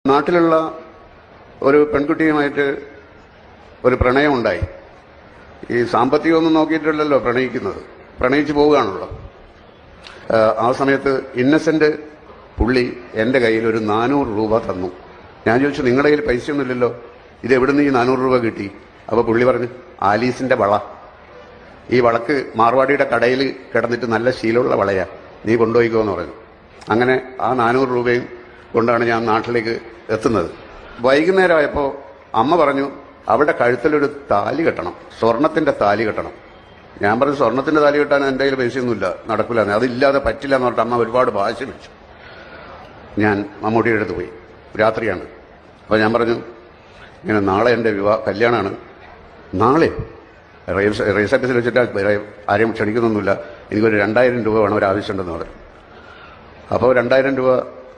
നാട്ടിലുള്ള ഒരു പെൺകുട്ടിയുമായിട്ട് ഒരു പ്രണയമുണ്ടായി. ഈ സാമ്പത്തികമൊന്നും നോക്കിയിട്ടല്ലല്ലോ പ്രണയിക്കുന്നത്, പ്രണയിച്ചു പോവുകയാണല്ലോ. ആ സമയത്ത് ഇന്നസെന്റ് പുള്ളി എൻ്റെ കയ്യിൽ ഒരു 400 രൂപ തന്നു. ഞാൻ ചോദിച്ചു, നിങ്ങളുടെ കയ്യിൽ പൈസയൊന്നുമില്ലല്ലോ, ഇത് എവിടുന്ന് ഈ 400 രൂപ കിട്ടി? അപ്പോൾ പുള്ളി പറഞ്ഞു, ആലീസിന്റെ വള, ഈ വളക്ക് മാർവാടിയുടെ കടയിൽ കിടന്നിട്ട് നല്ല ശീലമുള്ള വളയാ, നീ കൊണ്ടുപോയിക്കോ എന്ന് പറഞ്ഞു. അങ്ങനെ ആ 400 രൂപയും കൊണ്ടാണ് ഞാൻ നാട്ടിലേക്ക് എത്തുന്നത്. വൈകുന്നേരമായപ്പോൾ അമ്മ പറഞ്ഞു, അവളുടെ കഴുത്തിലൊരു താലി കെട്ടണം, സ്വർണത്തിന്റെ താലി കെട്ടണം. ഞാൻ പറഞ്ഞു, സ്വർണത്തിന്റെ താലി കെട്ടാൻ എൻ്റെ കയ്യിൽ പൈസയൊന്നുമില്ല, നടക്കില്ല, അതില്ലാതെ പറ്റില്ല എന്ന് പറഞ്ഞിട്ട് അമ്മ ഒരുപാട് ഭാഷ വെച്ചു. ഞാൻ മമ്മൂട്ടിയുടെ അടുത്ത് പോയി, രാത്രിയാണ്. അപ്പോൾ ഞാൻ പറഞ്ഞു, ഇങ്ങനെ നാളെ എൻ്റെ കല്യാണമാണ്, നാളെ റെയിൽവേ സ്റ്റേഷനിൽ വെച്ചിട്ട് ആരെയും ക്ഷണിക്കുന്നൊന്നുമില്ല, എനിക്കൊരു 2000 രൂപ വേണം, ഒരു ആവശ്യമുണ്ടെന്ന് പറഞ്ഞു. അപ്പോൾ 2000 രൂപ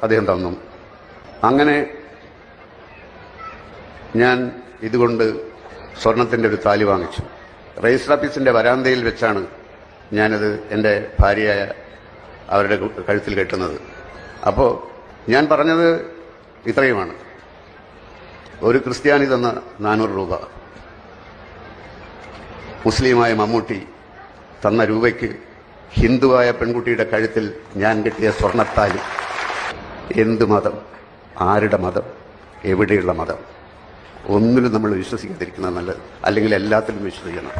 അദ്ദേഹം തന്നു. അങ്ങനെ ഞാൻ ഇതുകൊണ്ട് സ്വർണത്തിന്റെ ഒരു താലി വാങ്ങിച്ചു. രജിസ്റ്റർ ഓഫീസിന്റെ വരാന്തയിൽ വെച്ചാണ് ഞാനത് എൻ്റെ ഭാര്യയായ അവരുടെ കഴുത്തിൽ കെട്ടുന്നത്. അപ്പോൾ ഞാൻ പറഞ്ഞത് ഇത്രയുമാണ്, ഒരു ക്രിസ്ത്യാനി തന്ന 400 രൂപ, മുസ്ലിമായ മമ്മൂട്ടി തന്ന രൂപയ്ക്ക് ഹിന്ദുവായ പെൺകുട്ടിയുടെ കഴുത്തിൽ ഞാൻ കെട്ടിയ സ്വർണത്താലി. എന്ത് മതം, ആരുടെ മതം, എവിടെയുള്ള മതം, ഒന്നിലും നമ്മൾ വിശ്വസിക്കാതിരിക്കുന്നത് നല്ലത്, അല്ലെങ്കിൽ എല്ലാത്തിലും വിശ്വസിക്കണം.